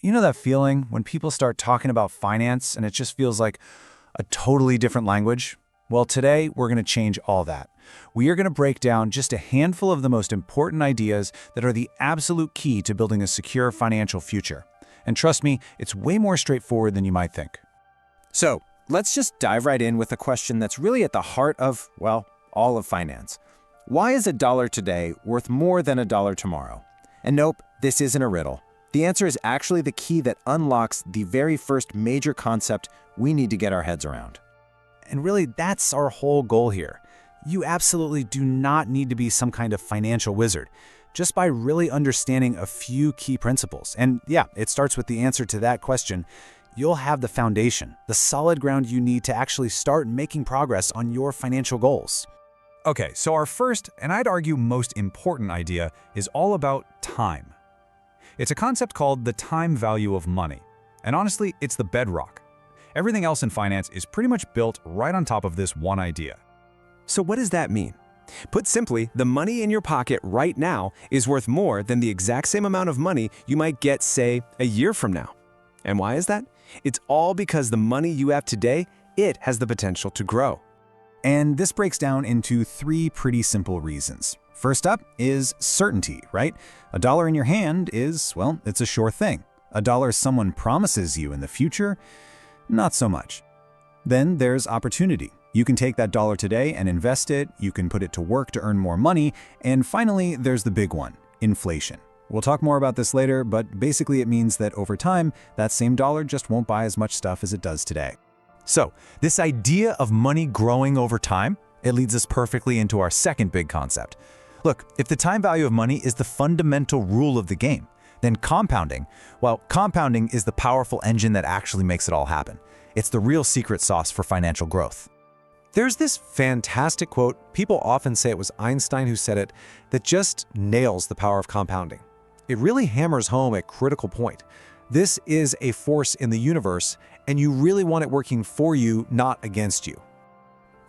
You know that feeling when people start talking about finance and it just feels like a totally different language? Well, today we're going to change all that. We are going to break down just a handful of the most important ideas that are the absolute key to building a secure financial future. And trust me, it's way more straightforward than you might think. So, let's just dive right in with a question that's really at the heart of, well, all of finance. Why is a dollar today worth more than a dollar tomorrow? And nope, this isn't a riddle. The answer is actually the key that unlocks the very first major concept we need to get our heads around. And really, that's our whole goal here. You absolutely do not need to be some kind of financial wizard. Just by really understanding a few key principles, and yeah, it starts with the answer to that question, you'll have the foundation, the solid ground you need to actually start making progress on your financial goals. Okay, so our first, and I'd argue most important idea, is all about time. It's a concept called the time value of money. And honestly, it's the bedrock. Everything else in finance is pretty much built right on top of this one idea. So what does that mean? Put simply, the money in your pocket right now is worth more than the exact same amount of money you might get, say, a year from now. And why is that? It's all because the money you have today, it has the potential to grow. And this breaks down into three pretty simple reasons. First up is certainty, right? A dollar in your hand is, well, it's a sure thing. A dollar someone promises you in the future, not so much. Then there's opportunity. You can take that dollar today and invest it, you can put it to work to earn more money, and finally, there's the big one, inflation. We'll talk more about this later, but basically it means that over time, that same dollar just won't buy as much stuff as it does today. So, this idea of money growing over time, it leads us perfectly into our second big concept. Look, if the time value of money is the fundamental rule of the game, then compounding is the powerful engine that actually makes it all happen. It's the real secret sauce for financial growth. There's this fantastic quote, people often say it was Einstein who said it, that just nails the power of compounding. It really hammers home a critical point. This is a force in the universe, and you really want it working for you, not against you.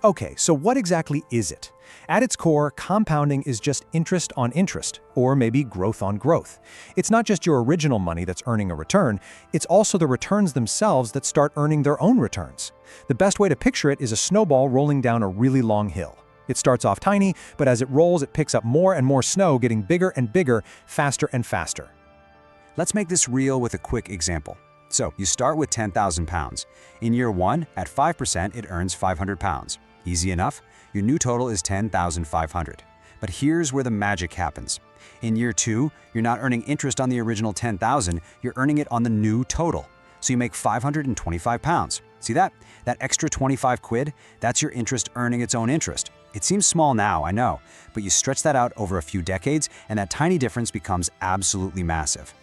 Okay, so what exactly is it? At its core, compounding is just interest on interest, or maybe growth on growth. It's not just your original money that's earning a return, it's also the returns themselves that start earning their own returns. The best way to picture it is a snowball rolling down a really long hill. It starts off tiny, but as it rolls, it picks up more and more snow, getting bigger and bigger, faster and faster. Let's make this real with a quick example. So, you start with 10,000 pounds. In year 1, at 5%, it earns 500 pounds. Easy enough? Your new total is 10,500. But here's where the magic happens. In year 2, you're not earning interest on the original 10,000, you're earning it on the new total. So you make 525 pounds. See that? That extra 25 quid, that's your interest earning its own interest. It seems small now, I know, but you stretch that out over a few decades and that tiny difference becomes absolutely massive.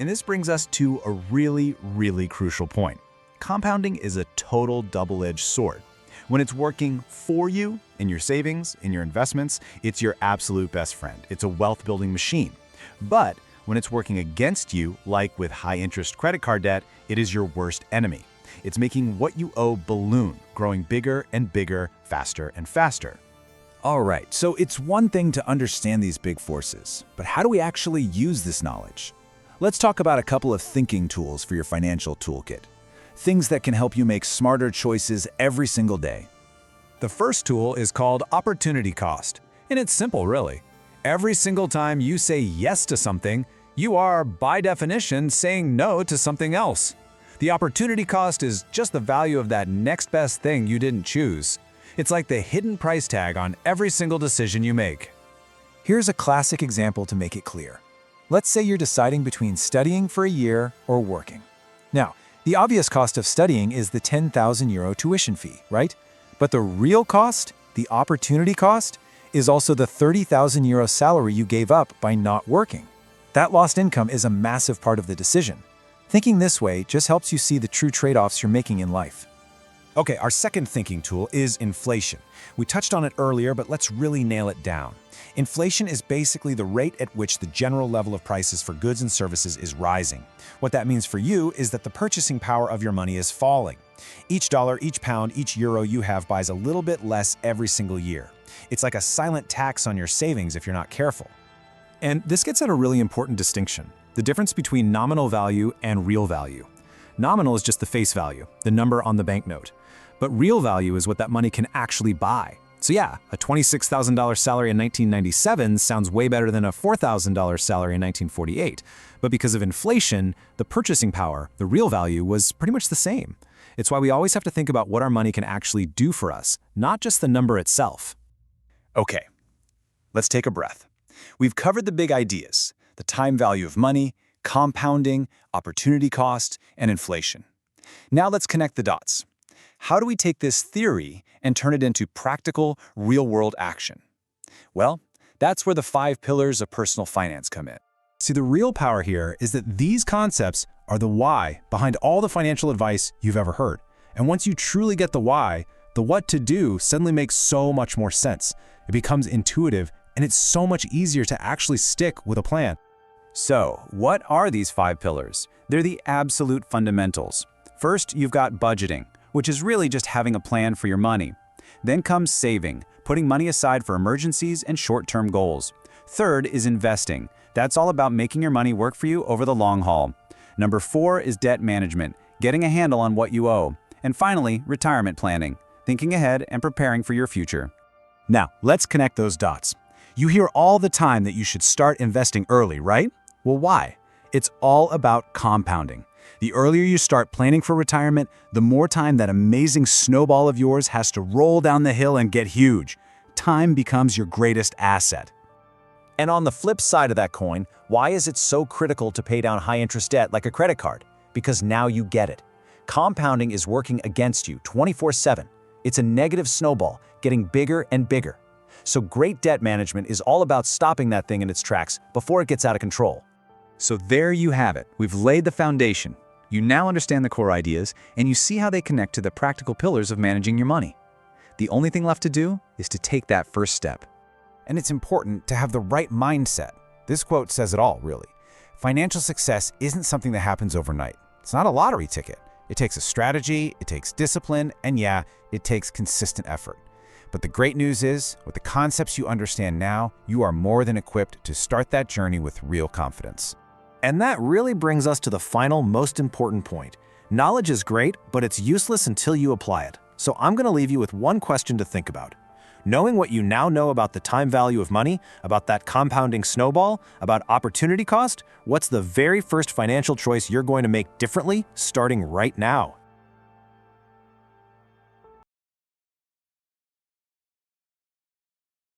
And this brings us to a really, really crucial point. Compounding is a total double-edged sword. When it's working for you, in your savings, in your investments, it's your absolute best friend. It's a wealth-building machine. But when it's working against you, like with high-interest credit card debt, it is your worst enemy. It's making what you owe balloon, growing bigger and bigger, faster and faster. All right, so it's one thing to understand these big forces, but how do we actually use this knowledge? Let's talk about a couple of thinking tools for your financial toolkit. Things that can help you make smarter choices every single day. The first tool is called opportunity cost, and it's simple, really. Every single time you say yes to something, you are, by definition, saying no to something else. The opportunity cost is just the value of that next best thing you didn't choose. It's like the hidden price tag on every single decision you make. Here's a classic example to make it clear. Let's say you're deciding between studying for a year or working. Now, the obvious cost of studying is the 10,000 euro tuition fee, right? But the real cost, the opportunity cost, is also the 30,000 euro salary you gave up by not working. That lost income is a massive part of the decision. Thinking this way just helps you see the true trade-offs you're making in life. Okay, our second thinking tool is inflation. We touched on it earlier, but let's really nail it down. Inflation is basically the rate at which the general level of prices for goods and services is rising. What that means for you is that the purchasing power of your money is falling. Each dollar, each pound, each euro you have buys a little bit less every single year. It's like a silent tax on your savings if you're not careful. And this gets at a really important distinction. the difference between nominal value and real value. Nominal is just the face value, the number on the banknote. But real value is what that money can actually buy. So yeah, a $26,000 salary in 1997 sounds way better than a $4,000 salary in 1948. But because of inflation, the purchasing power, the real value, was pretty much the same. It's why we always have to think about what our money can actually do for us, not just the number itself. Okay, let's take a breath. We've covered the big ideas: the time value of money, compounding, opportunity cost, and inflation. Now let's connect the dots. How do we take this theory and turn it into practical, real-world action? Well, that's where the 5 pillars of personal finance come in. See, the real power here is that these concepts are the why behind all the financial advice you've ever heard. And once you truly get the why, the what to do suddenly makes so much more sense. It becomes intuitive, and it's so much easier to actually stick with a plan. So, what are these 5 pillars? They're the absolute fundamentals. First, you've got budgeting, which is really just having a plan for your money. Then comes saving, putting money aside for emergencies and short-term goals. Third is investing. That's all about making your money work for you over the long haul. Number 4 is debt management, getting a handle on what you owe. And finally, retirement planning, thinking ahead and preparing for your future. Now, let's connect those dots. You hear all the time that you should start investing early, right? Well, why? It's all about compounding. The earlier you start planning for retirement, the more time that amazing snowball of yours has to roll down the hill and get huge. Time becomes your greatest asset. And on the flip side of that coin, why is it so critical to pay down high-interest debt like a credit card? Because now you get it. Compounding is working against you 24/7. It's a negative snowball, getting bigger and bigger. So great debt management is all about stopping that thing in its tracks before it gets out of control. So there you have it. We've laid the foundation. You now understand the core ideas, and you see how they connect to the practical pillars of managing your money. The only thing left to do is to take that first step. And it's important to have the right mindset. This quote says it all, really. Financial success isn't something that happens overnight. It's not a lottery ticket. It takes a strategy, it takes discipline, and yeah, it takes consistent effort. But the great news is, with the concepts you understand now, you are more than equipped to start that journey with real confidence. And that really brings us to the final, most important point. Knowledge is great, but it's useless until you apply it. So I'm going to leave you with one question to think about. Knowing what you now know about the time value of money, about that compounding snowball, about opportunity cost, what's the very first financial choice you're going to make differently starting right now?